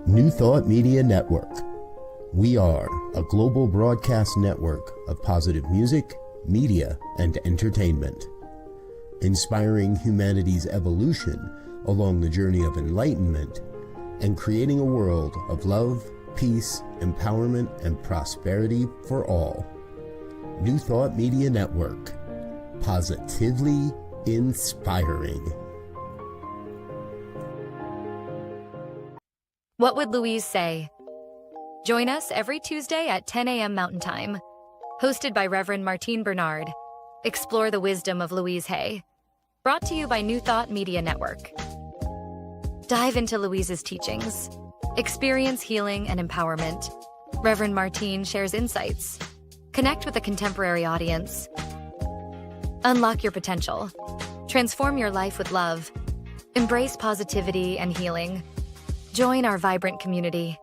New Thought Media Network. We are a global broadcast network of positive music, media, and entertainment, inspiring humanity's evolution along the journey of enlightenment and creating a world of love, peace, empowerment, and prosperity for all. New Thought Media Network. Positively inspiring. What Would Louise Say? Join us every Tuesday at 10 a.m. Mountain Time. Hosted by Reverend Martine Bernard. Explore the wisdom of Louise Hay. Brought to you by New Thought Media Network. Dive into Louise's teachings. Experience healing and empowerment. Reverend Martine shares insights. Connect with a contemporary audience. Unlock your potential. Transform your life with love. Embrace positivity and healing. Join our vibrant community.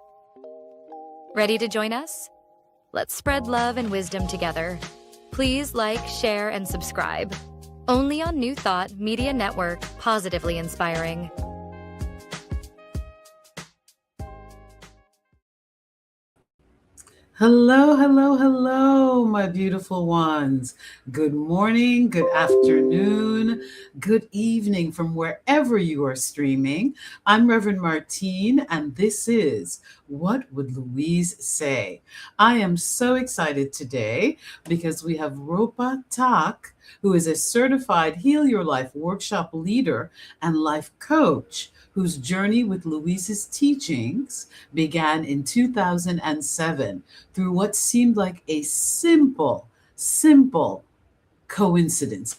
Ready to join us? Let's spread love and wisdom together. Please like, share, and subscribe. Only on New Thought Media Network, positively inspiring. Hello, hello, hello, my beautiful ones. Good morning, good afternoon, good evening from wherever you are streaming. I'm Reverend Martine, and this is What Would Louise Say? I am so excited today because we have Roopa Tak, who is a certified Heal Your Life workshop leader and life coach, whose journey with Louise's teachings began in 2007 through what seemed like a simple coincidence.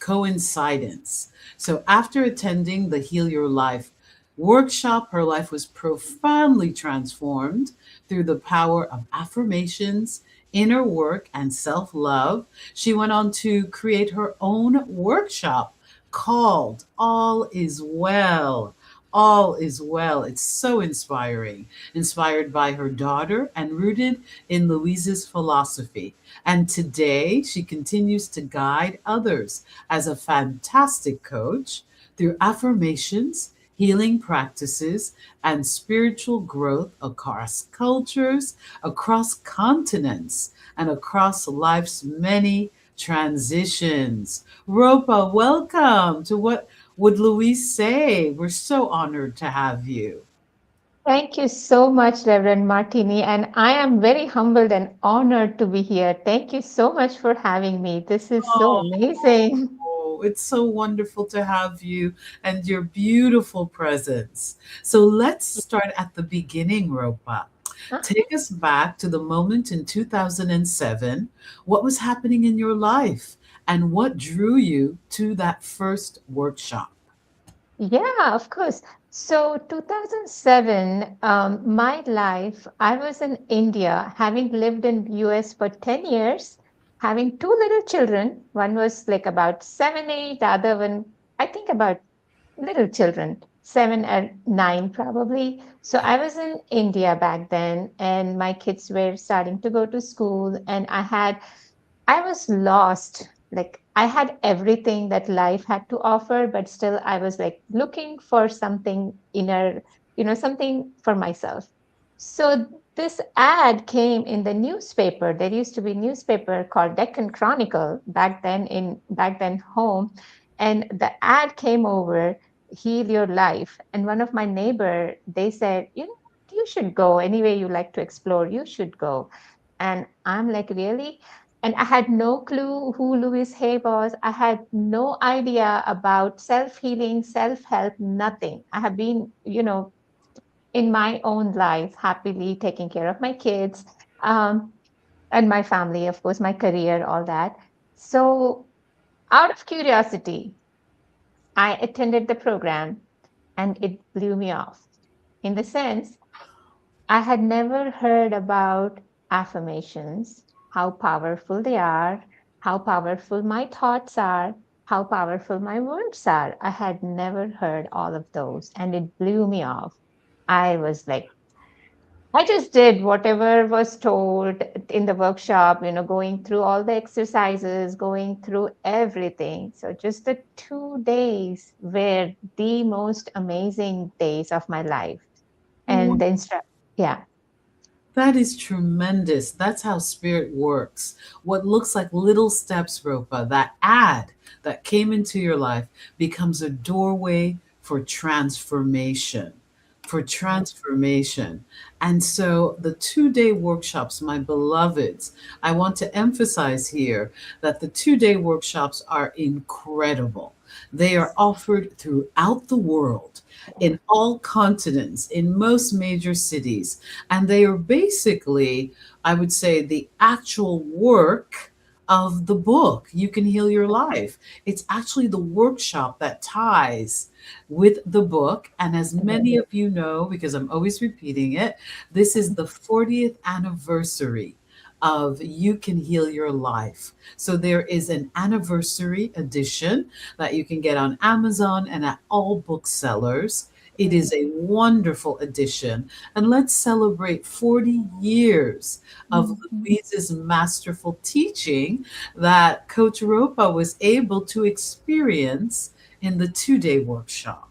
So after attending the Heal Your Life workshop, her life was profoundly transformed through the power of affirmations, inner work, and self-love. She went on to create her own workshop called All Is Well. All is well. It's so inspired by her daughter and rooted in Louise's philosophy. And today she continues to guide others as a fantastic coach through affirmations, healing practices, and spiritual growth across cultures, across continents, and across life's many transitions. Ropa, welcome to What Would Louise Say? We're so honored to have you. Thank you so much, Reverend Martini, and I am very humbled and honored to be here. Thank you so much for having me. This is so amazing. Oh, it's so wonderful to have you and your beautiful presence. So let's start at the beginning, Ropa. Take us back to the moment in 2007. What was happening in your life and what drew you to that first workshop? Yeah, of course. So 2007, my life, I was in India, having lived in US for 10 years, having two little children. One was like about 7, 8, the other one, I think about little children, 7 or 9 probably. So I was in India back then, and my kids were starting to go to school, and I was lost. Like I had everything that life had to offer, but still I was like looking for something inner, something for myself. So this ad came in the newspaper. There used to be a newspaper called Deccan Chronicle back then home. And the ad came over, Heal Your Life. And one of my neighbor, they said, you should go. Anyway, you like to explore, you should go. And I'm like, really? And I had no clue who Louise Hay was. I had no idea about self-healing, self-help, nothing. I have been, in my own life, happily taking care of my kids and my family, of course, my career, all that. So out of curiosity, I attended the program and it blew me off. In the sense, I had never heard about affirmations, how powerful they are, how powerful my thoughts are, how powerful my words are. I had never heard all of those, and it blew me off. I was like, I just did whatever was told in the workshop, going through all the exercises, going through everything. So just the 2 days were the most amazing days of my life. And the Yeah. That is tremendous. That's how spirit works. What looks like little steps, Ropa, that ad that came into your life becomes a doorway for transformation. For transformation. And so the 2 day workshops, my beloveds, I want to emphasize here that the 2 day workshops are incredible. They are offered throughout the world, in all continents, in most major cities. And they are basically, I would say, the actual work of the book, You Can Heal Your Life. It's actually the workshop that ties with the book. And as many of you know, because I'm always repeating it, this is the 40th anniversary of You Can Heal Your Life. So there is an anniversary edition that you can get on Amazon and at all booksellers. It is a wonderful edition. And let's celebrate 40 years of Mhm. Louise's masterful teaching that Coach Ropa was able to experience in the 2 day workshop.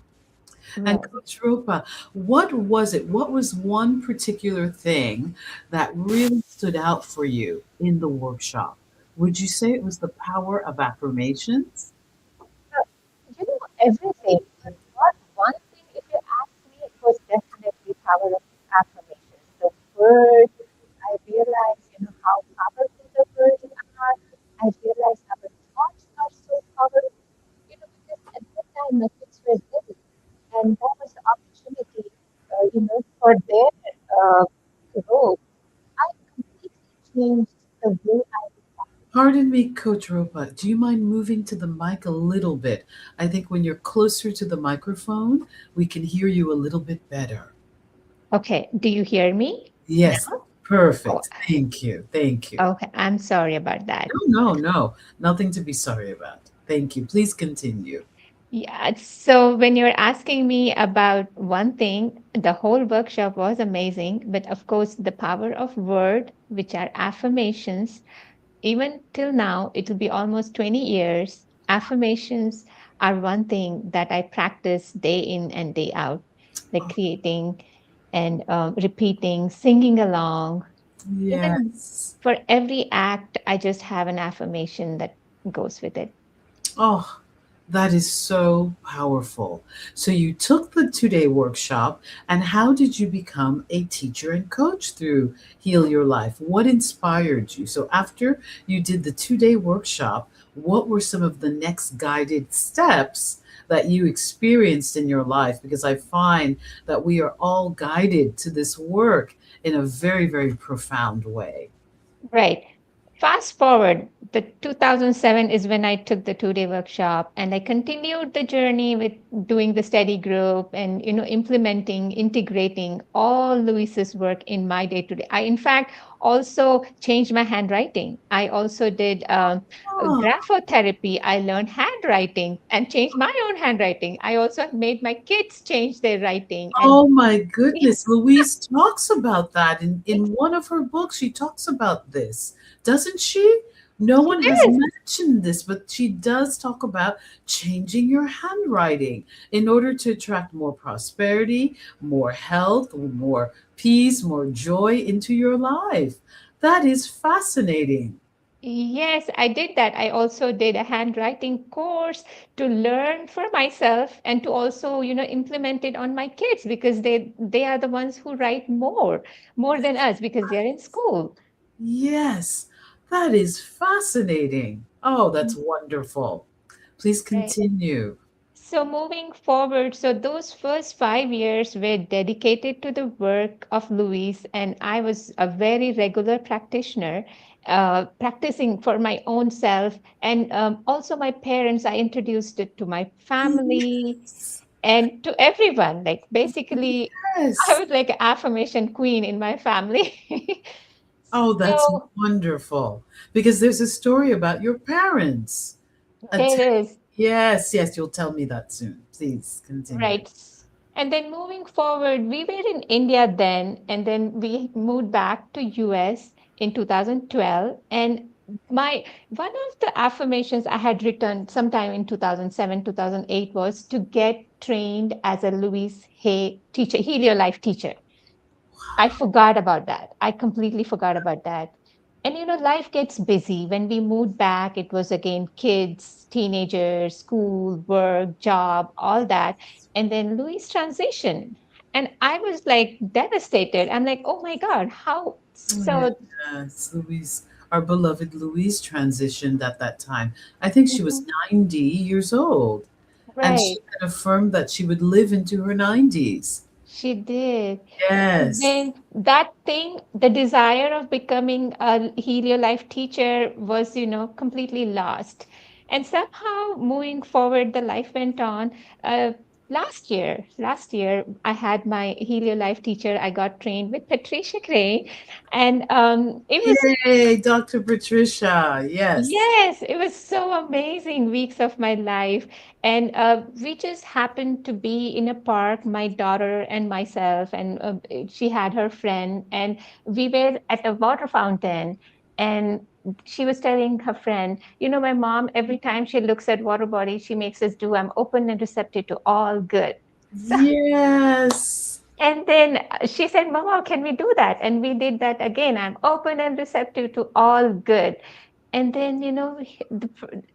And Right. Coach Ropa, what was it? What was one particular thing that really stood out for you in the workshop? Would you say it was the power of affirmations? Everything. But what one thing, if you ask me, it was definitely power of affirmations. The words, I realized, how powerful the words are. I realized our thoughts are so powerful, because at that time my kids were little, and that was the opportunity, for their uh, growth. I completely changed the way I thought. Pardon me, Coach Ropa. Do you mind moving to the mic a little bit? I think when you're closer to the microphone, we can hear you a little bit better. Okay, do you hear me Yes, now? Oh, perfect. Thank you. Thank you. okay. I'm sorry about that. No, no, no. Nothing to be sorry about. Thank you. Please continue. Yeah, so when you're asking me about one thing, the whole workshop was amazing. But of course, the power of word, which are affirmations, even till now, it will be almost 20 years. Affirmations are one thing that I practice day in and day out, like creating and repeating, singing along. Even Yes. for every act, I just have an affirmation that goes with it. Oh, that is so powerful. So you took the 2 day workshop, and how did you become a teacher and coach through Heal Your Life? What inspired you? So after you did the 2 day workshop, what were some of the next guided steps that you experienced in your life? Because I find that we are all guided to this work in a very, very profound way. Right. Fast forward, the 2007 is when I took the 2 day workshop, and I continued the journey with doing the study group and implementing, integrating all Luis's work in my day to day. I in fact also changed my handwriting. I also did Oh, graphotherapy. I learned handwriting and changed my own handwriting. I also made my kids change their writing and oh my goodness. Louise talks about that in one of her books. She talks about this, doesn't she? No she one has did. mentioned this, but she does talk about changing your handwriting in order to attract more prosperity, more health, more peace, more joy into your life. That is fascinating. Yes, I did that. I also did a handwriting course to learn for myself and to also, implement it on my kids because they are the ones who write more than us because they're in school. Yes, that is fascinating. Oh, that's wonderful. Please Right. continue. So moving forward, so those first 5 years were dedicated to the work of Louise, and I was a very regular practitioner, practicing for my own self and also my parents. I introduced it to my family Yes. and to everyone. Like basically, I Yes. was like an affirmation queen in my family. Oh, that's So wonderful. Because there's a story about your parents. there Atten- is. yes, yes, you'll tell me that soon. Please continue. Right. And then moving forward, we were in India then, and then we moved back to US in 2012. And my one of the affirmations I had written sometime in 2007, 2008 was to get trained as a Louise Hay teacher, Heal Your Life teacher. I forgot about that. I completely forgot about that. And life gets busy. When we moved back, it was again kids, teenagers, school, work, job, all that. And then Louis transition. And I was like devastated. I'm like, oh my God, how so? Yes, Louise, our beloved Louise transitioned at that time. I think she was Mhm. 90 years old, and she Right. had affirmed that she would live into her 90s. She did. And Yes. then that thing, the desire of becoming a Helio Life teacher was, completely lost. And somehow moving forward, the life went on. Uh, last year, I had my Helio Life teacher. I got trained with Patricia Gray, and it was Yay, Dr. Patricia. Yes. Yes, it was so amazing weeks of my life. And we just happened to be in a park, my daughter and myself, and she had her friend, and we were at a water fountain. And she was telling her friend, my mom, every time she looks at water body, she makes us do, I'm open and receptive to all good. So Yes. and then she said, Mama, can we do that? And we did that again. I'm open and receptive to all good. And then,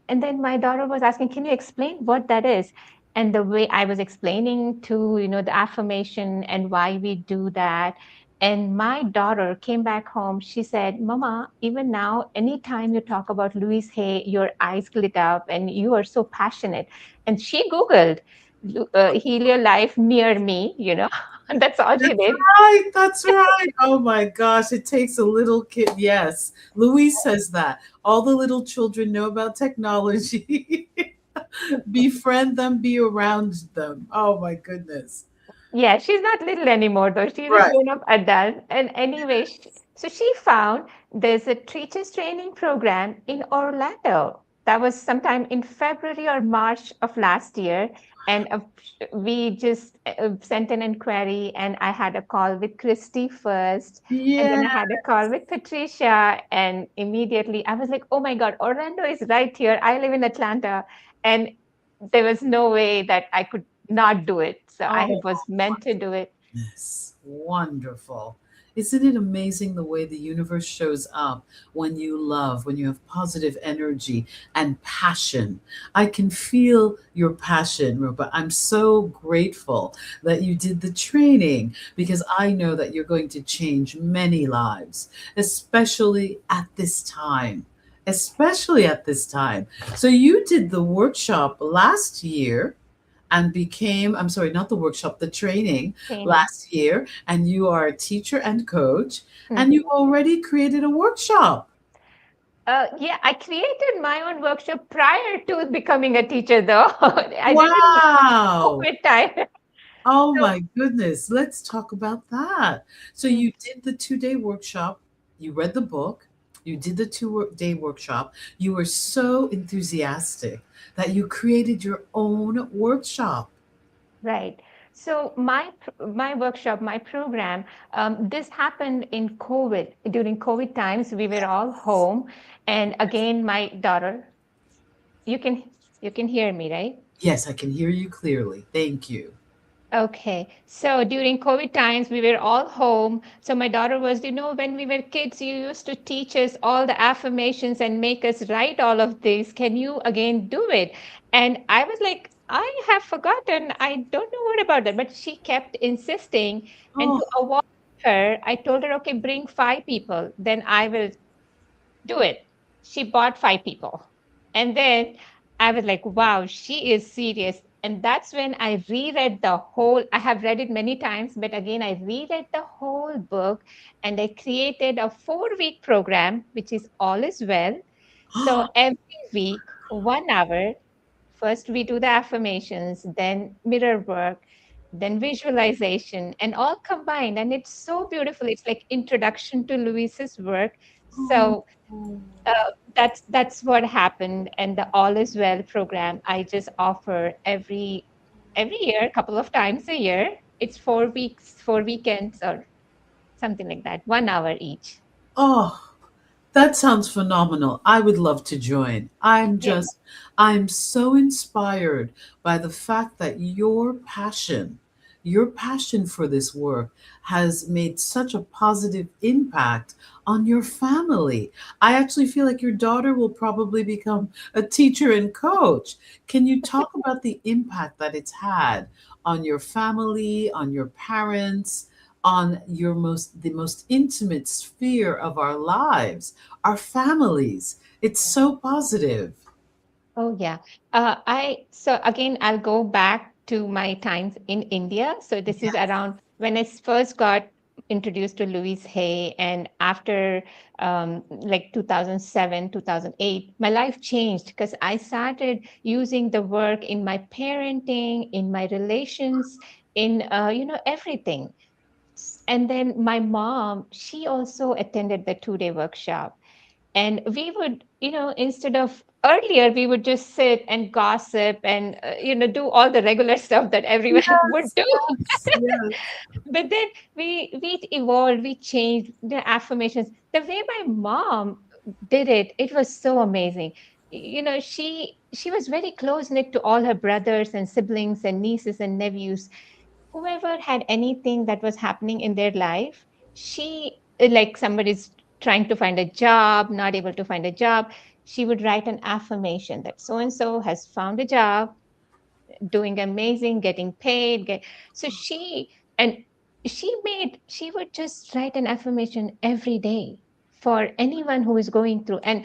and then my daughter was asking, can you explain what that is? And the way I was explaining to, the affirmation and why we do that. And my daughter came back home. She said, Mama, even now, anytime you talk about Louise Hay, your eyes lit up and you are so passionate. And she Googled Helio Life near me, and that's all she That's did. right. That's right. Oh my gosh. It takes a little kid. Yes. Louise says that. All the little children know about technology. Befriend them, be around them. Oh my goodness. Yeah, she's not little anymore, though. She's a Right. grown-up adult. And anyway, so she found there's a teachers training program in Orlando. That was sometime in February or March of last year. And we just sent an inquiry, and I had a call with Christy first. And then Yeah. I had a call with Patricia. And immediately I was like, oh my God, Orlando is right here. I live in Atlanta. And there was no way that I could not do it. So I Oh, was meant to do it. goodness. Wonderful. Isn't it amazing the way the universe shows up when you love, when you have positive energy and passion? I can feel your passion, Rupa. I'm so grateful that you did the training because I know that you're going to change many lives, especially at this time. Especially at this time. So, you did the workshop last year and became, I'm sorry, not the workshop, the training Training. last year. And you are a teacher and coach, and you Mhm. already created a workshop. Yeah, I created my own workshop prior to becoming a teacher, though. I did it in Wow. COVID time. Oh So, my goodness. Let's talk about that. So mm, you did the 2 day workshop, you read the book, you did the 2 day workshop. You were so enthusiastic that you created your own workshop. right. So my workshop, my program, this happened in COVID. During COVID times, we were all home, and again, my daughter. You can you can hear me, right? Yes, I can hear you clearly. Thank you. Okay. So during COVID times, we were all home. So my daughter was, when we were kids, you used to teach us all the affirmations and make us write all of this. Can you again do it? And I was like, I have forgotten. I don't know what about that. But she kept insisting. And to Oh, avoid her, I told her, okay, bring 5 people. Then I will do it. She bought 5 people. And then I was like, wow, she is serious. And that's when I reread the whole, I have read it many times, but again, I reread the whole book and I created a 4 week program, which is All is Well. So every week, 1 hour, first we do the affirmations, then mirror work, then visualization, and all combined. And it's so beautiful. It's like introduction to Louise's work. oh, So that's what happened. And the All Is Well program, I just offer every year, a couple of times a year. It's 4 weeks, 4 weekends, or something like that, 1 hour each. oh, that sounds phenomenal. I would love to join. Yeah. I'm so inspired by the fact that your passion your passion for this work has made such a positive impact on your family. I actually feel like your daughter will probably become a teacher and coach. Can you talk about the impact that it's had on your family, on your parents, on the most intimate sphere of our lives, our families? It's so positive. Oh, yeah. So again, I'll go back to my times in India. So this is around when I first got introduced to Louise Hay, and after like 2007, 2008, my life changed because I started using the work in my parenting, in my relations, in everything. And then my mom, she also attended the 2-day workshop. And we would, instead of earlier, we would just sit and gossip and, do all the regular stuff that everyone would Yes, do. yes, yes. But then we evolved, we changed the affirmations. The way my mom did it, it was so amazing. She was very close knit to all her brothers and siblings and nieces and nephews. Whoever had anything that was happening in their life, she, like somebody's trying to find a job, not able to find a job, she would write an affirmation that so and so has found a job, doing amazing, getting paid. So and she would just write an affirmation every day for anyone who is going through. And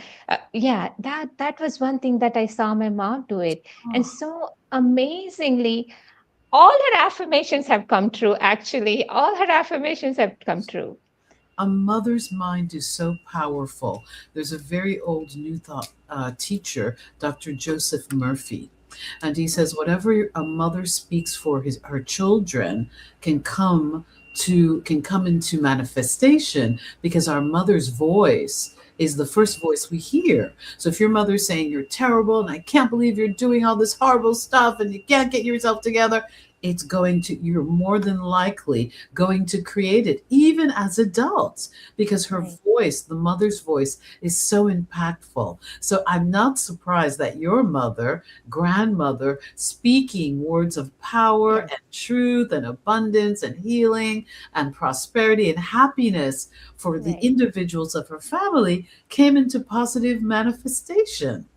yeah, that was one thing that I saw my mom do it. And Oh, so amazingly, all her affirmations have come true. Actually, all her affirmations have come true. a mother's mind is so powerful. There's a very old New Thought teacher, Dr. Joseph Murphy, and he says whatever a mother speaks for her children can come into manifestation because our mother's voice is the first voice we hear. So if your mother's saying you're terrible and I can't believe you're doing all this horrible stuff and you can't get yourself together, you're more than likely going to create it, even as adults, because her Right. voice, the mother's voice, is so impactful. So I'm not surprised that your mother, grandmother, speaking words of power Yes. and truth and abundance and healing and prosperity and happiness for the Right. individuals of her family came into positive manifestation.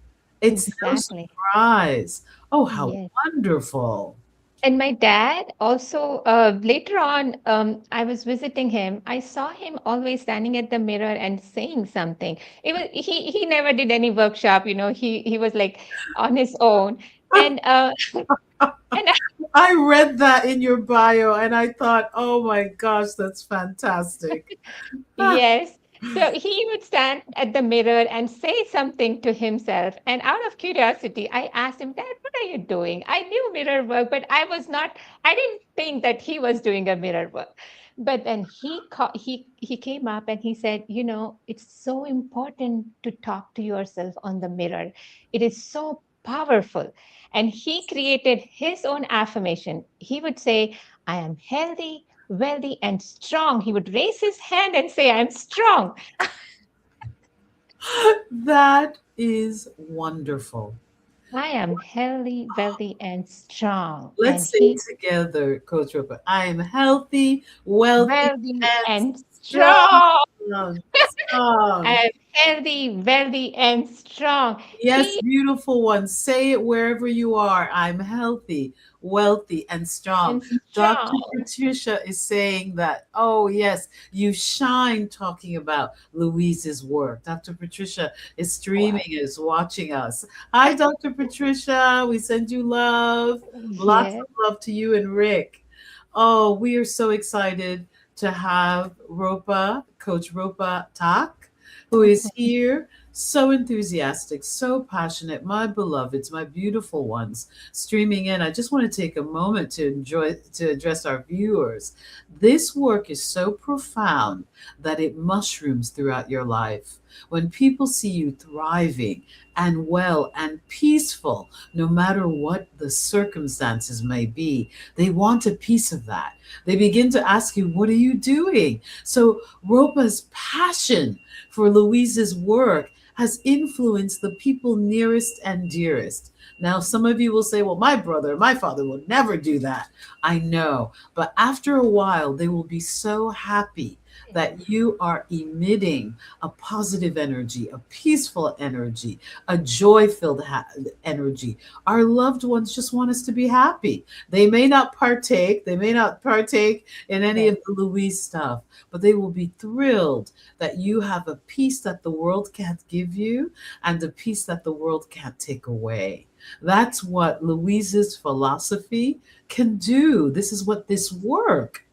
It's no Exactly. surprise. Oh, how Yes. wonderful. And my dad also, later on, I was visiting him. I saw him always standing at the mirror and saying something. He never did any workshop, he was like on his own. And and I read that in your bio and I thought, oh my gosh, that's fantastic. Yes. So he would stand at the mirror and say something to himself. And out of curiosity, I asked him, Dad, what are you doing? I knew mirror work, but I didn't think that he was doing a mirror work. But then he came up and he said, it's so important to talk to yourself on the mirror. It is so powerful. And he created his own affirmation. He would say, I am healthy, wealthy, and strong. He would raise his hand and say, I'm strong. That is wonderful. I am healthy, wealthy, and strong. And Let's say it he together, Coach Roper. I am healthy, wealthy, wealthy and and strong. strong. I Strong. am healthy, wealthy, and strong. Yes, He beautiful one. Say it wherever you are. I'm healthy, wealthy, and strong. and Dr. strong. Patricia is saying that, oh, yes, you shine talking about Louise's work. Dr. Patricia is Wow. streaming, is watching us. Hi, Dr. Patricia. We send you love. Lots Yes. of love to you and Rick. Oh, we are so excited to have Coach Roopa Tak, who is here, so enthusiastic, so passionate, my beloveds, my beautiful ones, streaming in. I just want to take a moment to address our viewers. This work is so profound that it mushrooms throughout your life. When people see you thriving and well and peaceful, no matter what the circumstances may be, they want a piece of that. They begin to ask you, what are you doing? So Ropa's passion for Louise's work has influenced the people nearest and dearest. Now, some of you will say, well, my brother, my father will never do that. I know. But after a while, they will be so happy that you are emitting a positive energy, a peaceful energy, a joy filled energy. Our loved ones just want us to be happy. They may not partake in any Yes. of the Louise stuff, but they will be thrilled that you have a peace that the world can't give you and a peace that the world can't take away. That's what Louise's philosophy can do. This is what this work.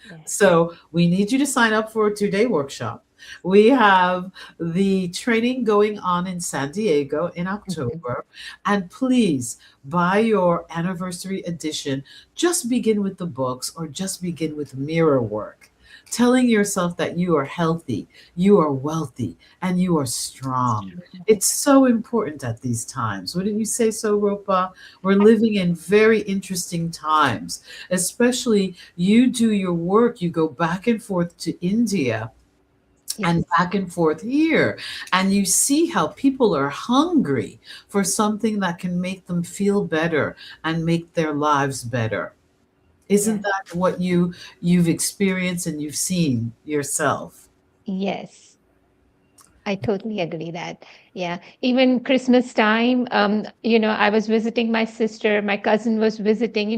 Yes. So we need you to sign up for a 2-day workshop. We have the training going on in San Diego in Mhm. October. And please buy your anniversary edition. Just begin with the books or just begin with mirror work. Telling yourself that you are healthy, you are wealthy, and you are strong. It's so important at these times. Wouldn't you say so, Ropa? We're living in very interesting times, especially you do your work, you go back and forth to India and Yes. back and forth here, and you see how people are hungry for something that can make them feel better and make their lives better. Isn't Yes. that what you've experienced and you've seen yourself? Yes. I totally agree that. Yeah. Even Christmas time, I was visiting my sister, my cousin was visiting,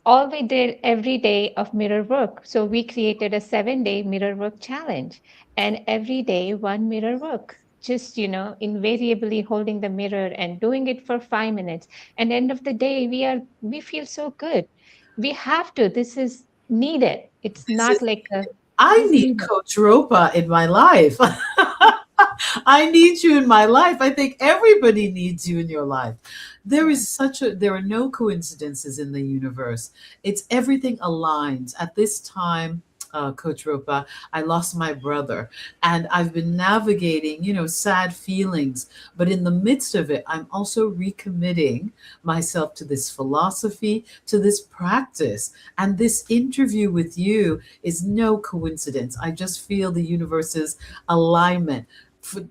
all we did every day of mirror work. So we created a 7-day mirror work challenge, and every day one mirror work. Just, invariably holding the mirror and doing it for 5 minutes. And end of the day, we feel so good. We have to. This is needed. It's This not is like a, this I is need needed. Coach Ropa in my life. I need you in my life. I think everybody needs you in your life. Yeah. There are no coincidences in the universe. It's everything aligns. At this time, Coach Ropa, I lost my brother and I've been navigating, sad feelings. But in the midst of it, I'm also recommitting myself to this philosophy, to this practice. And this interview with you is no coincidence. I just feel the universe's alignment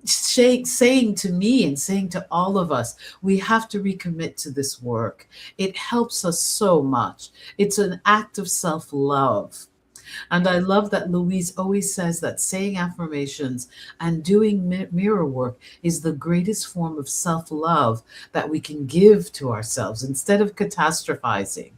saying to me and saying to all of us, we have to recommit to this work. It helps us so much. It's an act of self love. And I Yes. love that Louise always says that saying affirmations and doing mirror work is the greatest form of self love that we can give to ourselves instead of catastrophizing.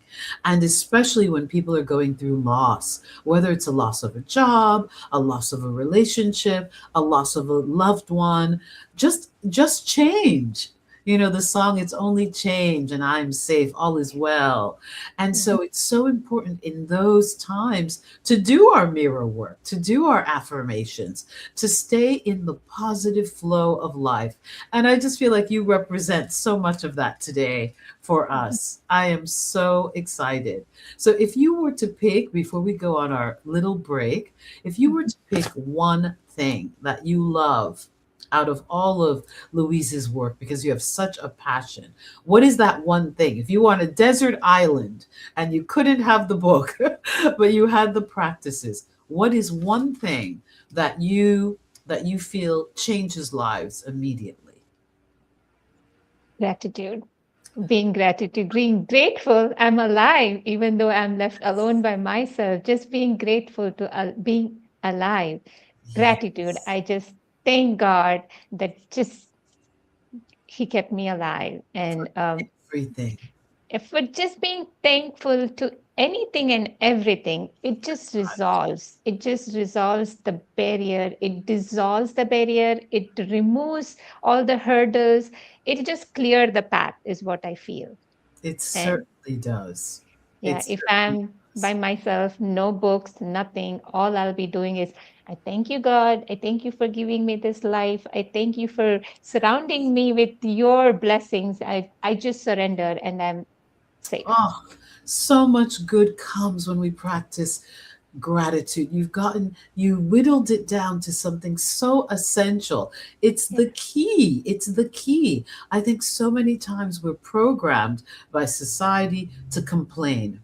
And especially when people are going through loss, whether it's a loss of a job, a loss of a relationship, a loss of a loved one, just change. The song, it's only change and I'm safe, all is well. And Mhm. so it's so important in those times to do our mirror work, to do our affirmations, to stay in the positive flow of life. And I just feel like you represent so much of that today for us. I am so excited. So, if you were to pick, before we go on our little break, if you were Mhm. to pick one thing that you love out of all of Louise's work because you have such a passion, what is that one thing? If you were on a desert island and you couldn't have the book, but you had the practices, what is one thing that you feel changes lives immediately? Gratitude. Being grateful I'm alive, even though I'm left alone by myself. Just being grateful to being alive. Gratitude. Yes. I just thank God that just He kept me alive. For And everything. if we're just being thankful to anything and everything, it just resolves the barrier, it dissolves the barrier, it removes all the hurdles, it just clear the path, is what I feel. It And certainly does. yeah, It if certainly I'm by does. myself, no books, nothing, all I'll be doing is I thank you, God. I thank you for giving me this life. I thank you for surrounding me with your blessings. I just surrender and I'm safe. Oh, so much good comes when we practice gratitude. You whittled it down to something so essential. It's Yeah. the key. It's the key. I think so many times we're programmed by society to complain.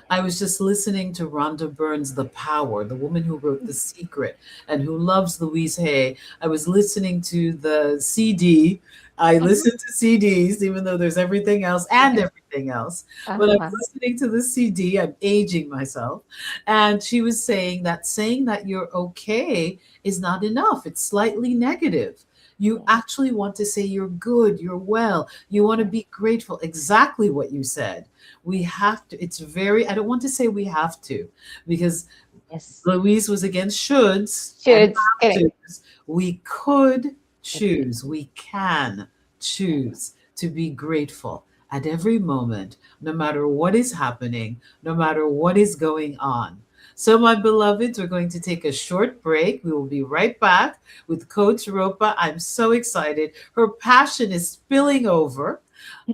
I was just listening to Rhonda Byrne's The Power, the woman who wrote The Secret and who loves Louise Hay. I was listening to the CD. I Mhm. listen to CDs, even though there's everything else and Yes. everything else. But I was Uh-huh. listening to the CD. I'm aging myself. And she was saying that you're okay is not enough. It's slightly negative. You Yes. actually want to say you're good, you're well, you want to Yes. be grateful. Exactly what you said. We have to, it's very, I don't want to say we have to, because Yes. Louise was against shoulds and Should. have Correct. tos. We could Correct. choose, we can choose to be grateful at every moment, no matter what is happening, no matter what is going on. So, my beloveds, we're going to take a short break. We will be right back with Coach Ropa. I'm so excited. Her passion is spilling over.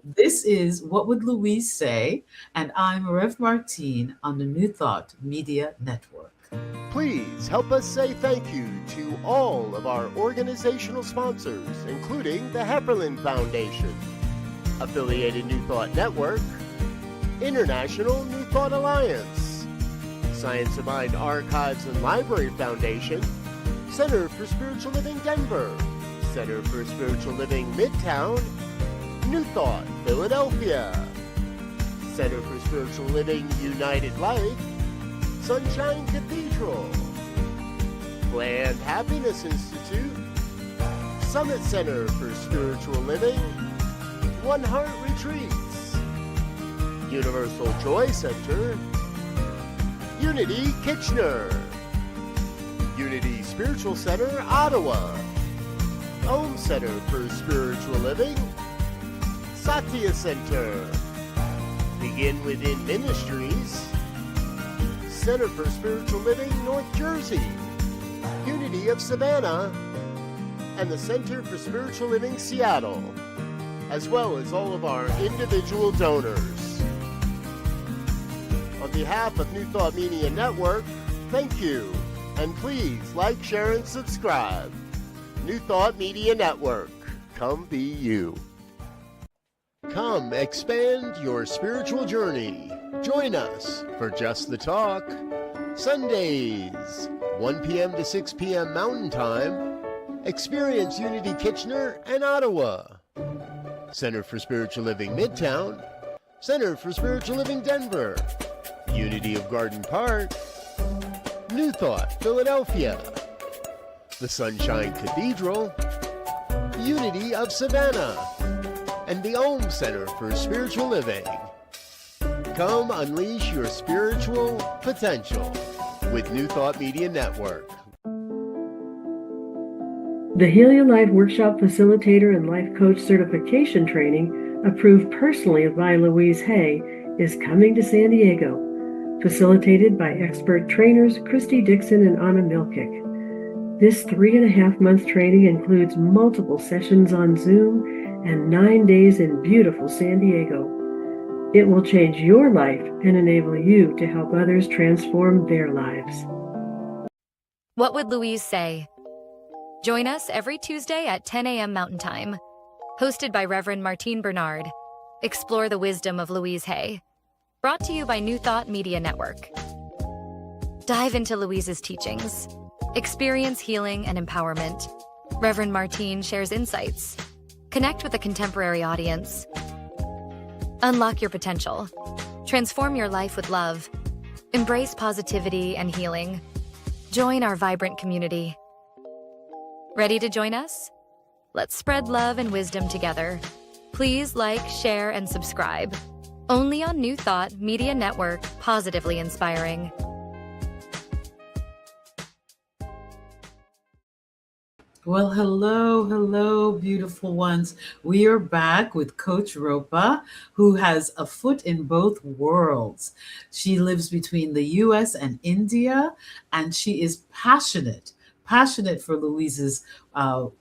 This is What Would Louise Say? And I'm Rev Martine on the New Thought Media Network. Please help us say thank you to all of our organizational sponsors, including the Hepperlin Foundation, Affiliated New Thought Network, International New Thought Alliance, Science of Mind Archives and Library Foundation, Center for Spiritual Living Denver, Center for Spiritual Living Midtown, New Thought Philadelphia, Center for Spiritual Living United Life, Sunshine Cathedral, Planned Happiness Institute, Summit Center for Spiritual Living, One Heart Retreats, Universal Joy Center, Unity Kitchener, Unity Spiritual Center Ottawa, Home Center for Spiritual Living, Satya Center, Begin Within Ministries, Center for Spiritual Living North Jersey, Unity of Savannah, and the Center for Spiritual Living Seattle, as well as all of our individual donors. On behalf of New Thought Media Network, thank you, and please like, share, and subscribe. New Thought Media Network, come be you. Come expand your spiritual journey. Join us for Just the Talk, Sundays, 1 p.m. to 6 p.m. Mountain Time. Experience Unity Kitchener and Ottawa. Center for Spiritual Living Midtown, Center for Spiritual Living Denver, Unity of Garden Park, New Thought Philadelphia, the Sunshine Cathedral, Unity of Savannah, and the Om Center for Spiritual Living. Come unleash your spiritual potential with New Thought Media Network. The Heal Your Life Workshop Facilitator and Life Coach Certification Training, approved personally by Louise Hay, is coming to San Diego, facilitated by expert trainers Christy Dixon and Anna Milkick. This 3.5-month training includes multiple sessions on Zoom and 9 days in beautiful San Diego. It will change your life and enable you to help others transform their lives. What Would Louise Say? Join us every Tuesday at 10 a.m. Mountain Time. Hosted by Reverend Martine Bernard. Explore the wisdom of Louise Hay. Brought to you by New Thought Media Network. Dive into Louise's teachings. Experience healing and empowerment. Reverend Martine shares insights. Connect with a contemporary audience. Unlock your potential. Transform your life with love. Embrace positivity and healing. Join our vibrant community. Ready to join us? Let's spread love and wisdom together. Please like, share, and subscribe. Only on New Thought Media Network, positively inspiring. Well, hello, beautiful ones. We are back with Coach Ropa, who has a foot in both worlds. She lives between the US and India, and she is passionate for Louise's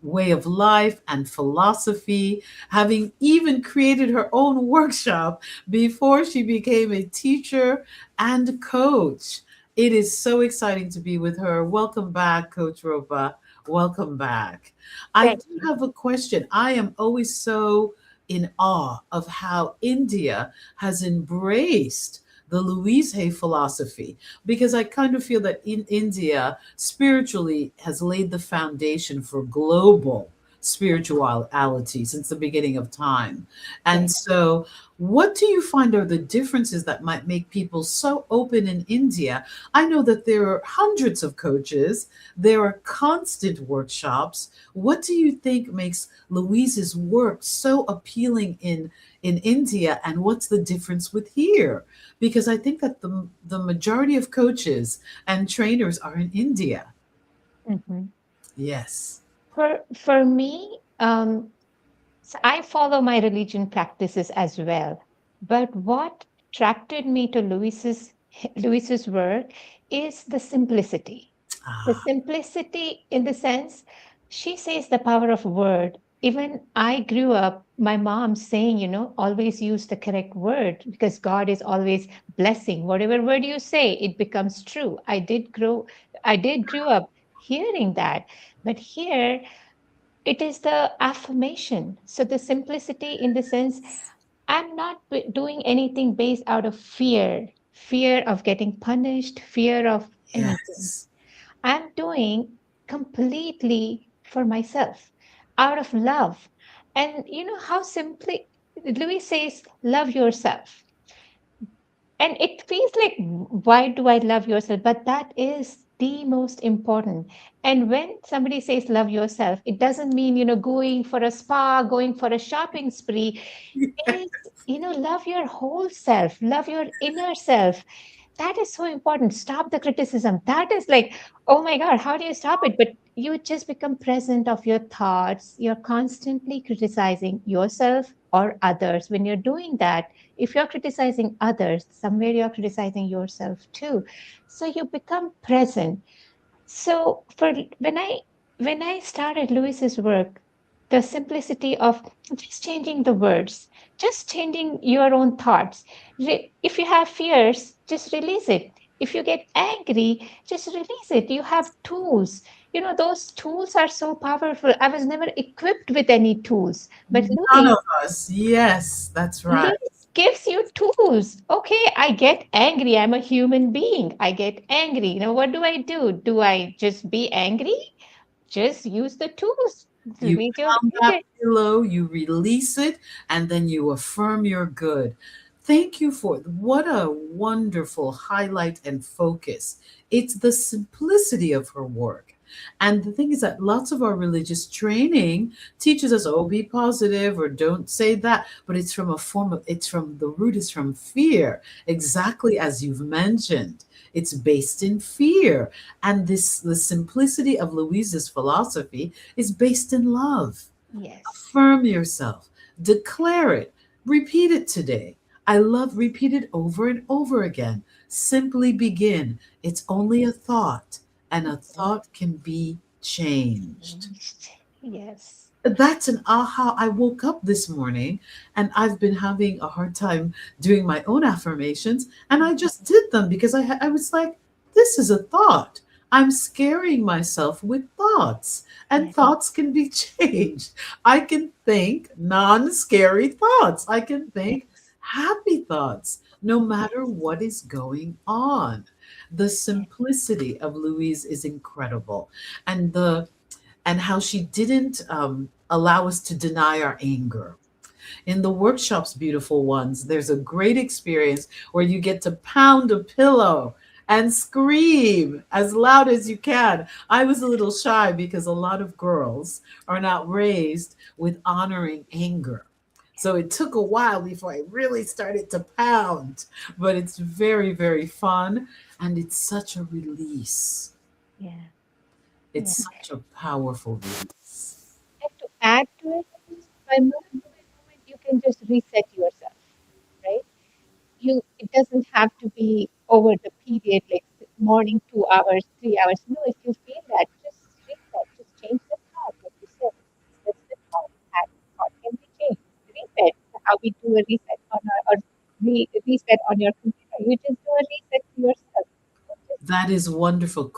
way of life and philosophy, having even created her own workshop before she became a teacher and coach. It is so exciting to be with her. Welcome back, Coach Ropa. Welcome back. I Thank do you. have a question. I am always so in awe of how India has embraced the Louise Hay philosophy, because I kind of feel that in India, spiritually has laid the foundation for global spirituality since the beginning of time. And Yes. so, what do you find are the differences that might make people so open in India? I know that there are hundreds of coaches, there are constant workshops. What do you think makes Louise's work so appealing in India, and what's the difference with here? Because I think that the majority of coaches and trainers are in India. Mhm. Yes. For me, so I follow my religion practices as well. But what attracted me to Louise's work is the simplicity. The Ah, simplicity in the sense she says the power of word. Even I grew up, my mom saying, always use the correct word because God is always blessing. Whatever word you say, it becomes true. I did grew up hearing that. But here it is the affirmation. So the simplicity in the sense I'm not doing anything based out of fear of getting punished, fear of anything. yes. I'm doing completely for myself out of love. And you know how simply Louis says, love yourself. And it feels like, why do I love yourself? But that is the most important. And when somebody says love yourself, it doesn't mean, going for a spa, going for a shopping spree. It is, love your whole self, love your inner self. That is so important. Stop the criticism. That is like, oh my God, how do you stop it? But you just become present of your thoughts. You're constantly criticizing yourself or others. When you're doing that, if you're criticizing others, somewhere you're criticizing yourself too. So you become present. So for when I started Lewis's work, the simplicity of just changing the words, just changing your own thoughts. If you have fears, just release it. If you get angry, just release it. You have tools. Those tools are so powerful. I was never equipped with any tools, but None of us. Yes, that's right. Louis gives you tools. Okay, I get angry. I'm a human being. I get angry. What do I do? Do I just be angry? Just use the tools. You Meet your pound that limit. pillow, you release it, and then you affirm your good. Thank you for what a wonderful highlight and focus. It's the simplicity of her work. And the thing is that lots of our religious training teaches us, oh, be positive or don't say that. But it's from a form of, it's from the root is from fear, exactly as you've mentioned. It's based in fear. And the simplicity of Louise's philosophy is based in love. Yes. Affirm yourself, declare it, repeat it today. I love repeat it over and over again. Simply begin. It's only a thought, and a thought can be changed. Changed. Yes. That's an aha. I woke up this morning and I've been having a hard time doing my own affirmations, and I just did them because I was like, this is a thought. I'm scaring myself with thoughts, and Yes. thoughts can be changed. I can think non-scary thoughts. I can think Yes. happy thoughts no matter Yes. what is going on. The Yes. simplicity of Louise is incredible. And how she didn't allow us to deny our anger. In the workshops, beautiful ones, there's a great experience where you get to pound a pillow and scream as loud as you can. I was a little shy because a lot of girls are not raised with honoring anger. So it took a while before I really started to pound, but it's very, very fun, and it's such a release. Yeah. Yeah. It's such a powerful release. And to add to it, by moment, you can just reset yourself, right? It doesn't have to be over the period, like morning 2 hours, 3 hours. No, if you feel that, just reset, just change the thought, like you said. That's the thought. That thought can be changed. Reset. How we do a reset on our, or reset on your computer. You just do a reset to yourself. Just, That is wonderful.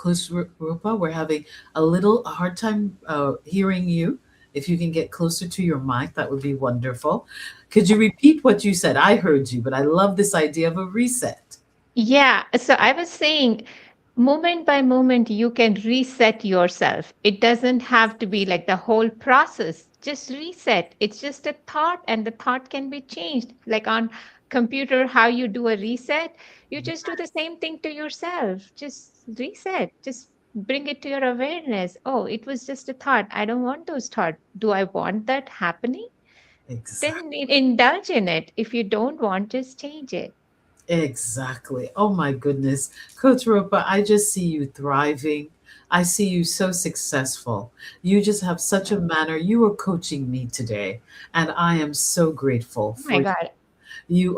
Rupa, we're having a little hard time hearing you. If you can get closer to your mic, that would be wonderful. Could you repeat what you said? I heard you, but I love this idea of a reset. Yeah. So I was saying, moment by moment, you can reset yourself. It doesn't have to be like the whole process. Just reset. It's just a thought, and the thought can be changed. Like on computer, how you do a reset, you just do the same thing to yourself. Just reset. Just bring it to your awareness. Oh, it was just a thought. I don't want those thoughts. Do I want that happening? Exactly. Then indulge in it. If you don't want, just change it. Exactly. Oh my goodness. Coach Ropa, I just see you thriving. I see you so successful. You just have such a manner. You are coaching me today, and I am so grateful Oh my for you. God. You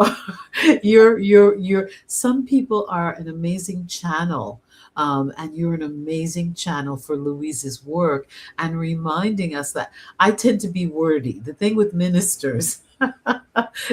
are, some people are an amazing channel. And you're an amazing channel for Louise's work and reminding us that I tend to be wordy. The thing with ministers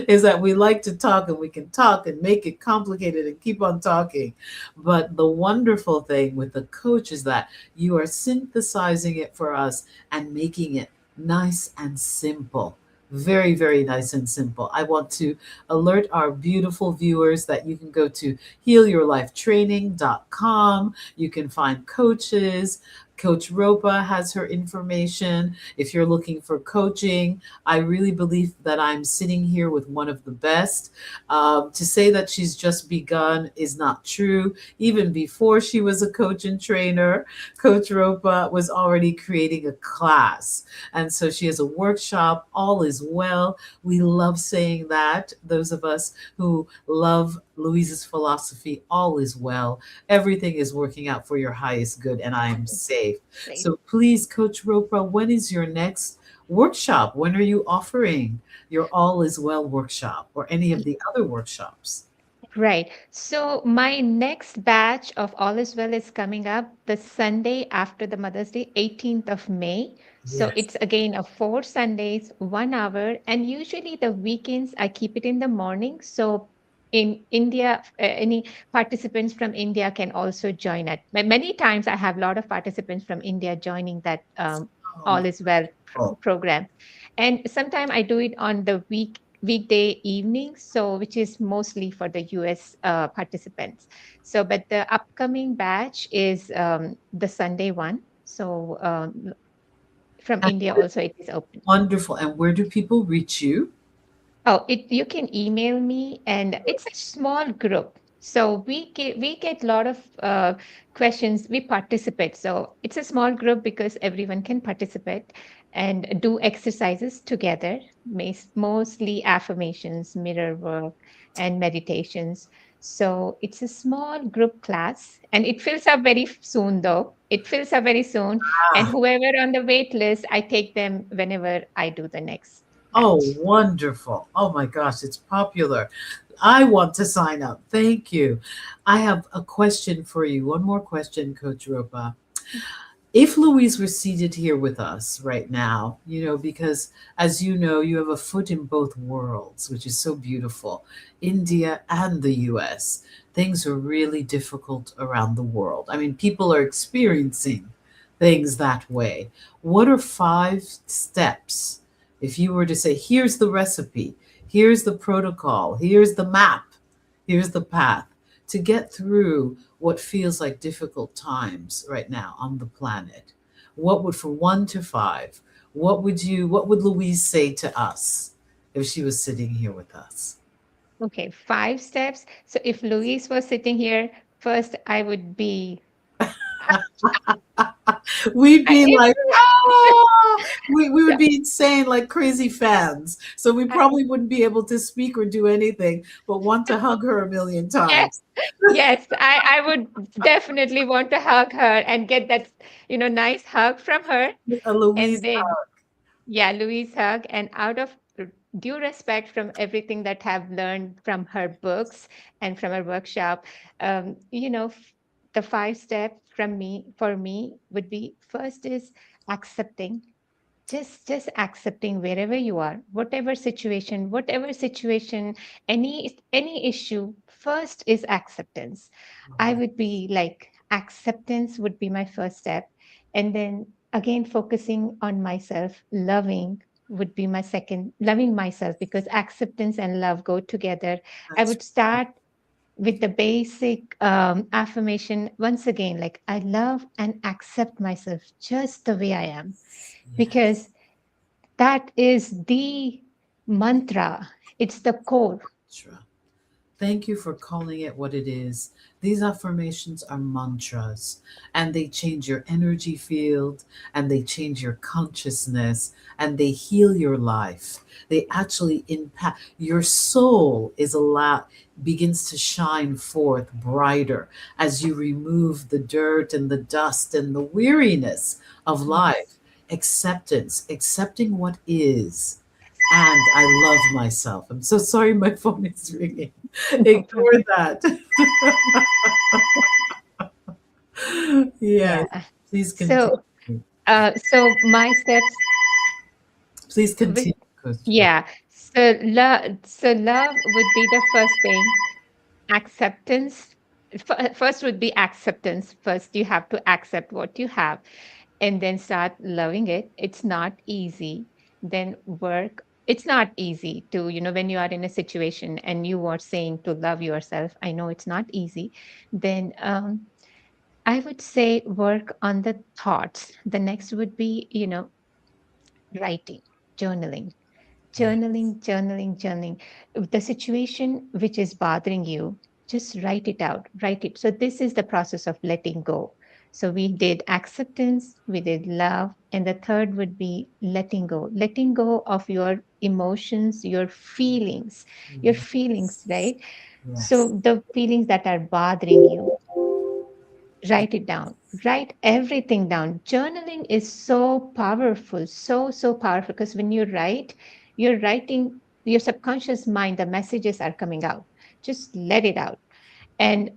is that we like to talk and we can talk and make it complicated and keep on talking. But the wonderful thing with the coach is that you are synthesizing it for us and making it nice and simple. Very, very nice and simple. I want to alert our beautiful viewers that you can go to healyourlifetraining.com. You can find coaches. Coach Ropa has her information. If you're looking for coaching, I really believe that I'm sitting here with one of the best. To say that she's just begun is not true. Even before she was a coach and trainer, Coach Ropa was already creating a class. And so she has a workshop, All is Well. We love saying that. Those of us who love Louise's philosophy, all is well. Everything is working out for your highest good, and I am safe. Right. So please, Coach Ropa, when is your next workshop? When are you offering your All is Well workshop or any of the other workshops? Right. So my next batch of All Is Well is coming up the Sunday after the Mother's Day, 18th of May. So Yes. it's again a 4 Sundays, 1 hour. And usually the weekends, I keep it in the morning. So in India, any participants from India can also join it. Many times I have a lot of participants from India joining that Oh, All Is Well wonderful. program. And sometimes I do it on the weekday evenings, so which is mostly for the US participants. So, but the upcoming batch is the Sunday one. So, from And India also it is open. wonderful. And where do people reach you? Oh, it you can email me, and it's a small group. So we get a lot of questions. We participate. So it's a small group because everyone can participate and do exercises together. Mostly affirmations, mirror work, and meditations. So it's a small group class, and it fills up very soon. Though it fills up very soon, and Ah, whoever on the wait list, I take them whenever I do the next oh, batch. wonderful. Oh my gosh, it's popular. I want to sign up. Thank you. I have a question for you. One more question, Coach Ropa. If Louise were seated here with us right now, because as you know, you have a foot in both worlds, which is so beautiful, India and the US. Things are really difficult around the world. I mean, people are experiencing things that way. What are 5 steps? If you were to say, here's the recipe, here's the protocol, here's the map, here's the path to get through what feels like difficult times right now on the planet. What would, from 1 to 5, what would Louise say to us if she was sitting here with us? Okay, 5 steps. So if Louise was sitting here, first I would be. We'd be If, like, ah, we would be insane like crazy fans. So we I- probably wouldn't be able to speak or do anything but want to hug her a million yes, times. yes, I would definitely want to hug her and get that nice hug from her, A and Louise. then yeah, Louise hug, and out of due respect from everything that I've learned from her books and from her workshop, the 5 steps from me for me would be: first is accepting, just accepting wherever you are, whatever situation, any issue. First is acceptance. I would be like, acceptance would be my first step, and then again focusing on myself, loving would be my second, loving myself, because acceptance and love go together. I That's would start with the basic affirmation, once again, like I love and accept myself just the way I am, Yes. because that is the mantra, it's the core. Mantra. Thank you for calling it what it is. These affirmations are mantras, and they change your energy field, and they change your consciousness, and they heal your life. They actually impact your soul, is allowed, begins to shine forth brighter as you remove the dirt and the dust and the weariness of Yes. life. Acceptance, accepting what is. And I love myself. I'm so sorry my phone is ringing. No Ignore problem. that. Yes, Yeah. please continue. So, my steps Please with, continue, Coach Rose. yeah. So love would be the first thing. Acceptance. First would be acceptance. First, you have to accept what you have, and then start loving it. It's not easy. Then work. It's not easy to, when you are in a situation and you are saying to love yourself. I know it's not easy. Then I would say work on the thoughts. The next would be, writing, journaling, Yeah. journaling. The situation which is bothering you, just write it out, write it. So, this is the process of letting go. So, we did acceptance, we did love, and the third would be letting go of your emotions, your feelings, Yes. right? Yes. So, the feelings that are bothering you, write it down, write everything down. Journaling is so powerful, so powerful, because when you write, you're writing, your subconscious mind, the messages are coming out. Just let it out. And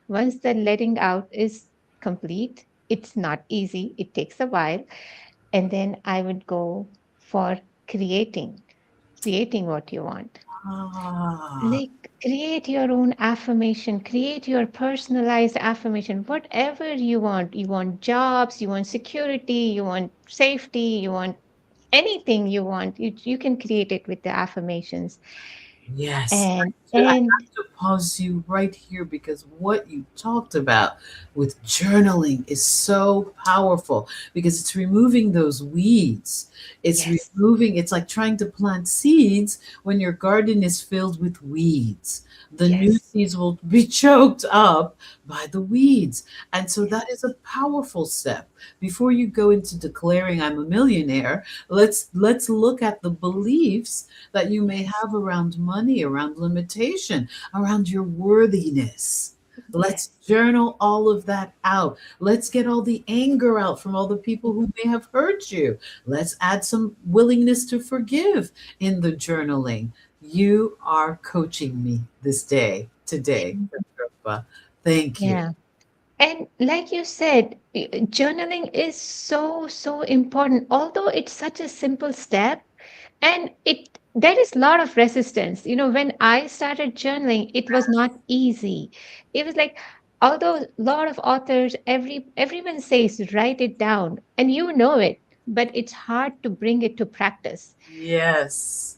once the letting out is complete, it's not easy, it takes a while. And then I would go for creating what you want. Ah, Like, create your own affirmation, create your personalized affirmation, whatever you want. You want jobs, you want security, you want safety, you want anything you want. You can create it with the affirmations. yes. I And have to pause you right here because what you talked about with journaling is so powerful because it's removing those weeds. yes, It's like trying to plant seeds when your garden is filled with weeds. The new yes, seeds will be choked up by the weeds. And so yes, that is a powerful step. Before you go into declaring I'm a millionaire, let's look at the beliefs that you may yes, have around money, around limitation, around your worthiness. Let's yes, journal all of that out. Let's get all the anger out from all the people who may have hurt you. Let's add some willingness to forgive in the journaling. You are coaching me this day, today, Roopa. Thank you. yeah. And like you said, journaling is so important. Although it's such a simple step, and there is a lot of resistance. When I started journaling, it was not easy. It was like, although a lot of authors, everyone says write it down, and you know it, but it's hard to bring it to practice. Yes.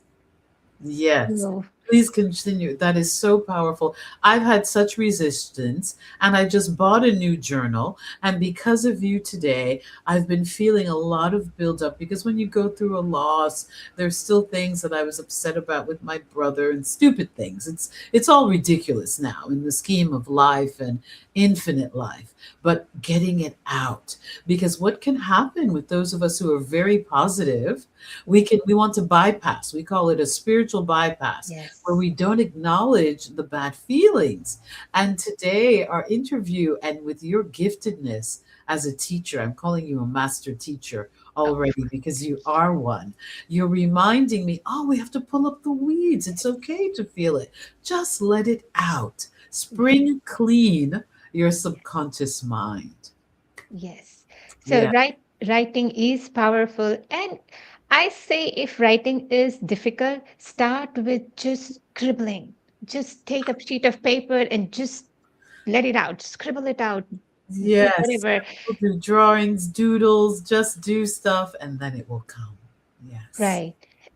Yes. So, Please continue. That is so powerful. I've had such resistance, and I just bought a new journal. And because of you today, I've been feeling a lot of buildup because when you go through a loss, there's still things that I was upset about with my brother and stupid things. It's all ridiculous now in the scheme of life and infinite life. But getting it out. Because what can happen with those of us who are very positive, we want to bypass. We call it a spiritual bypass where yes, we don't acknowledge the bad feelings. And today our interview, and with your giftedness as a teacher, I'm calling you a master teacher already because you are one. You're reminding me, oh, we have to pull up the weeds. It's okay to feel it. Just let it out. Spring clean your subconscious mind. yes. So, Yeah. writing is powerful. And I say, if writing is difficult, start with just scribbling. Just take a sheet of paper and just let it out, scribble it out, Yes. whatever. We'll do drawings, doodles, just do stuff, and then it will come. Yes. Right.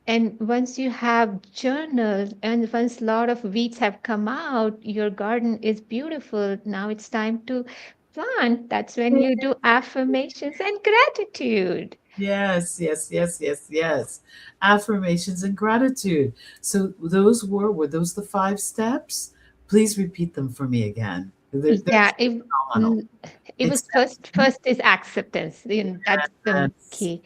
And once you have journals and once a lot of weeds have come out, your garden is beautiful. Now it's time to plant. That's when you do affirmations and gratitude. Yes, yes, yes, yes, yes. Affirmations and gratitude. So were those the 5 steps? Please repeat them for me again. They're Yeah, phenomenal. mm, it was It's first is acceptance. That's the yes, key.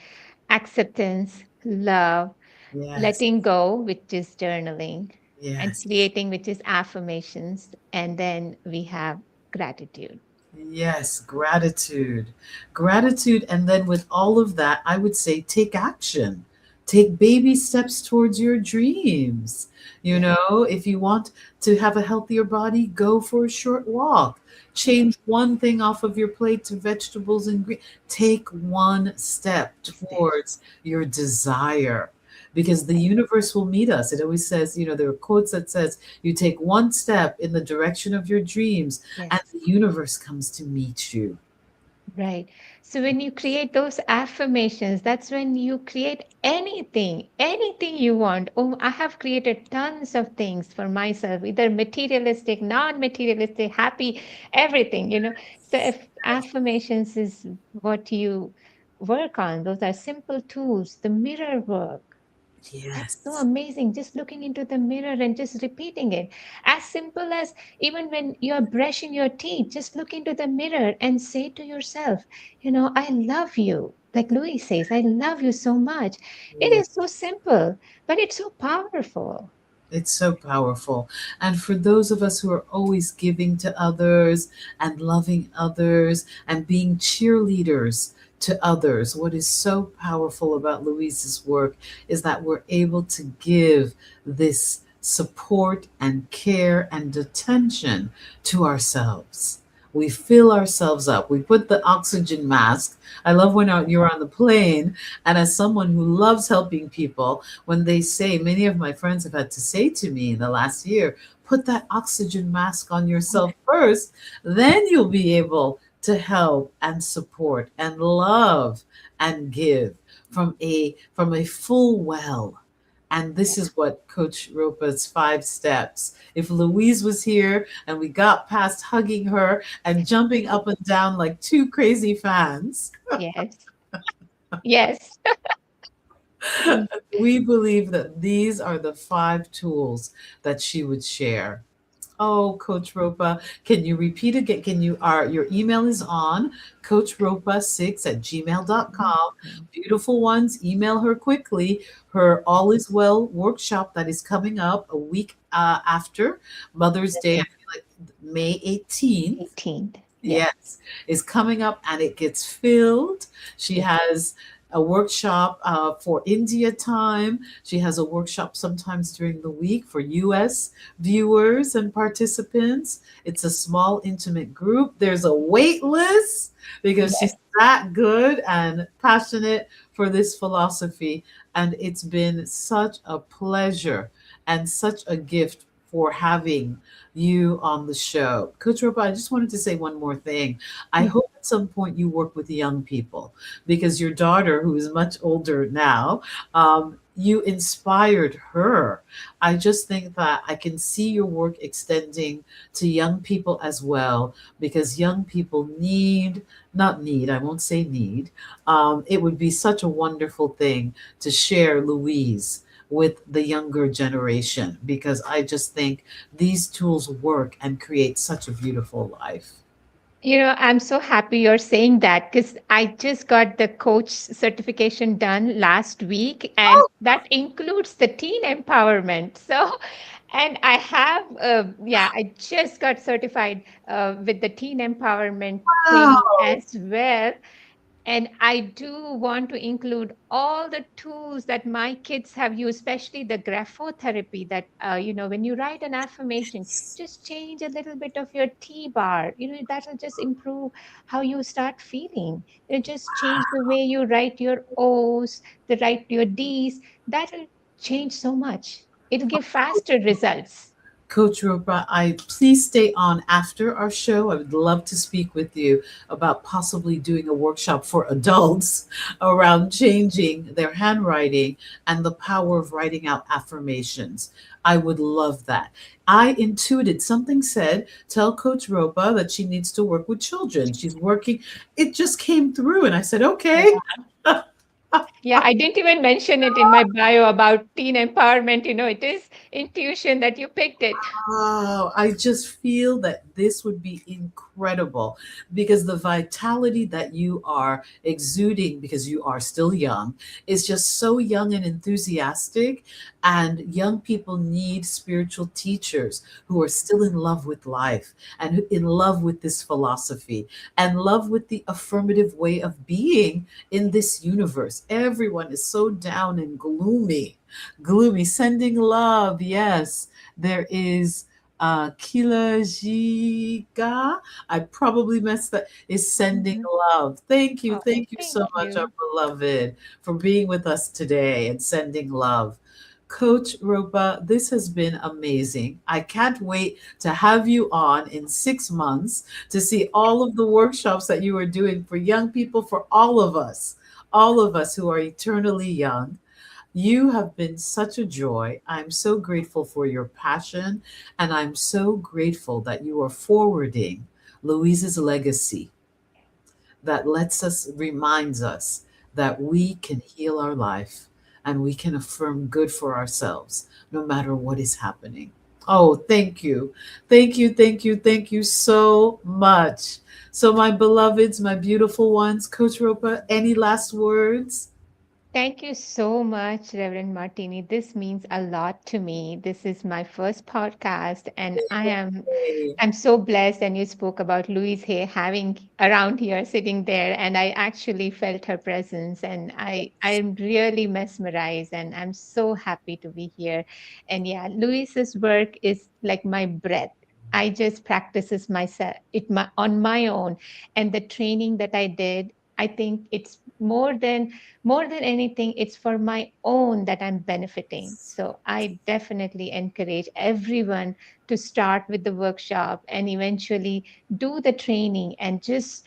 Acceptance, love, yes, letting go, which is journaling, and yes. creating, which is affirmations, and then we have gratitude. Yes, gratitude. Gratitude. And then with all of that, I would say take action. Take baby steps towards your dreams. You Yeah. know, if you want to have a healthier body, go for a short walk. Change one thing off of your plate to vegetables and green. Take one step towards your desire because the universe will meet us. It always says, there are quotes that says, you take one step in the direction of your dreams and Yes. the universe comes to meet you. Right. So when you create those affirmations, that's when you create anything you want. Oh, I have created tons of things for myself, either materialistic, non-materialistic, happy, everything. So if affirmations is what you work on, those are simple tools, the mirror work. That's so Yes. amazing. Just looking into the mirror and just repeating it. As simple as even when you're brushing your teeth, just look into the mirror and say to yourself, I love you. Like Louis says, I love you so much. It Yeah. is so simple, but it's so powerful. It's so powerful. And for those of us who are always giving to others and loving others and being cheerleaders to others, what is so powerful about Louise's work is that we're able to give this support and care and attention to ourselves. We fill ourselves up. We put the oxygen mask. I love when you're on the plane, and as someone who loves helping people, when they say, many of my friends have had to say to me in the last year, put that oxygen mask on yourself first, then you'll be able to help and support and love and give from a full well. And this is what Coach Ropa's 5 steps. If Louise was here and we got past hugging her and jumping up and down like two crazy fans, Yes. Yes. we believe that these are the 5 tools that she would share. Oh, Coach Ropa, can you repeat again? Can you, your email is on coachropa6@gmail.com. Beautiful ones, email her quickly. Her All Is Well workshop that is coming up a week after Mother's Day, I feel like May 18th. 18th. Yes. Yes, is coming up and it gets filled. She Yes. has a workshop for India time. She has a workshop sometimes during the week for US viewers and participants. It's a small, intimate group. There's a wait list because she's Yes. that good and passionate for this philosophy. And it's been such a pleasure and such a gift for having you on the show. Coach Ropa, I just wanted to say one more thing. I Yes. hope at some point you work with young people because your daughter, who is much older now, you inspired her. I just think that I can see your work extending to young people as well because young people not need, I won't say need, it would be such a wonderful thing to share Louise with the younger generation because I just think these tools work and create such a beautiful life. I'm so happy you're saying that because I just got the coach certification done last week, and that includes the teen empowerment. So, and I have, I just got certified with the teen empowerment training Wow. as well. And I do want to include all the tools that my kids have used, especially the graphotherapy that, when you write an affirmation, just change a little bit of your T bar. That'll just improve how you start feeling. Just change the way you write your O's, write your D's. That'll change so much. It'll give faster results. Coach Ropa, please stay on after our show. I would love to speak with you about possibly doing a workshop for adults around changing their handwriting and the power of writing out affirmations. I would love that. I intuited something said, tell Coach Ropa that she needs to work with children. She's working. It just came through, and I said, okay. Yeah, I didn't even mention it in my bio about teen empowerment. It is intuition that you picked it. Oh, I just feel that this would be incredible because the vitality that you are exuding, because you are still young, is just so young and enthusiastic. And young people need spiritual teachers who are still in love with life and in love with this philosophy and love with the affirmative way of being in this universe. Everyone is so down and gloomy, sending love. Yes, there is Kila Jiga. I probably messed that. Is sending Mhm. love. Thank you. Oh, Thank you thank so much, our you. beloved, for being with us today and sending love. Coach Ropa, this has been amazing. I can't wait to have you on in 6 months to see all of the workshops that you are doing for young people, for all of us who are eternally young. You have been such a joy. I'm so grateful for your passion, and I'm so grateful that you are forwarding Louise's legacy that reminds us that we can heal our life and we can affirm good for ourselves no matter what is happening. Oh, thank you. Thank you, thank you, thank you so much. So, my beloveds, my beautiful ones, Coach Ropa, any last words? Thank you so much, Reverend Martini. This means a lot to me. This is my first podcast, and Yay. I'm so blessed. And you spoke about Louise Hay having around here, sitting there, and I actually felt her presence, and I'm really mesmerized, and I'm so happy to be here. And yeah, Louise's work is like my breath. I just practices myself on my own, and the training that I did, I think it's more than anything, it's for my own that I'm benefiting. So I definitely encourage everyone to start with the workshop and eventually do the training and just,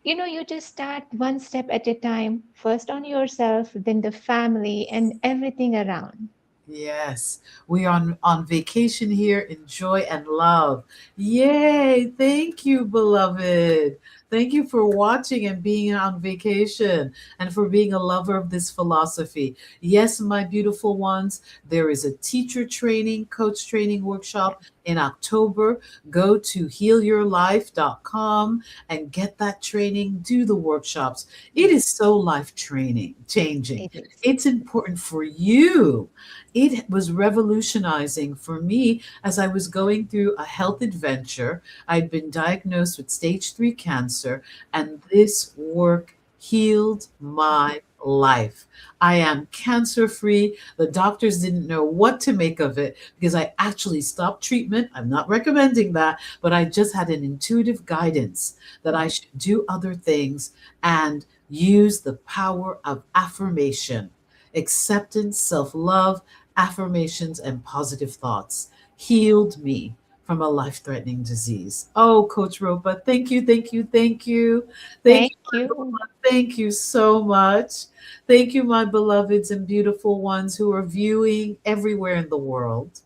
you just start one step at a time, first on yourself, then the family and everything around. Yes, we are on vacation here in joy and love. Yay! Thank you, beloved. Thank you for watching and being on vacation and for being a lover of this philosophy. Yes, my beautiful ones, there is a teacher training, coach training workshop in October. Go to healyourlife.com and get that training, do the workshops. It is so life training, changing. It is. It's important for you. It was revolutionizing for me as I was going through a health adventure. I'd been diagnosed with stage 3 cancer, and this work healed my life. I am cancer free. The doctors didn't know what to make of it because I actually stopped treatment. I'm not recommending that, but I just had an intuitive guidance that I should do other things and use the power of affirmation, acceptance, self love, affirmations, and positive thoughts healed me from a life threatening disease. Oh, Coach Ropa, thank you, thank you, thank you. Thank Thank you, my you. beloved. Thank you so much. Thank you, my beloveds and beautiful ones who are viewing everywhere in the world.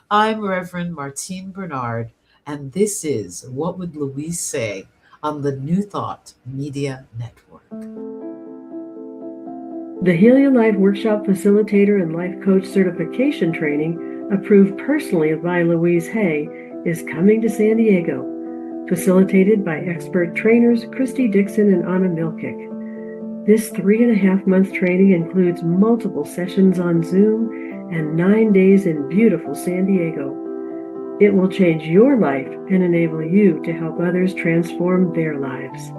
I'm Reverend Martine Bernard, and this is What Would Louise Say on the New Thought Media Network. The Heal Your Life Workshop Facilitator and Life Coach Certification Training, approved personally by Louise Hay, is coming to San Diego. Facilitated by expert trainers Christy Dixon and Anna Milkick. This 3.5-month training includes multiple sessions on Zoom and 9 days in beautiful San Diego. It will change your life and enable you to help others transform their lives.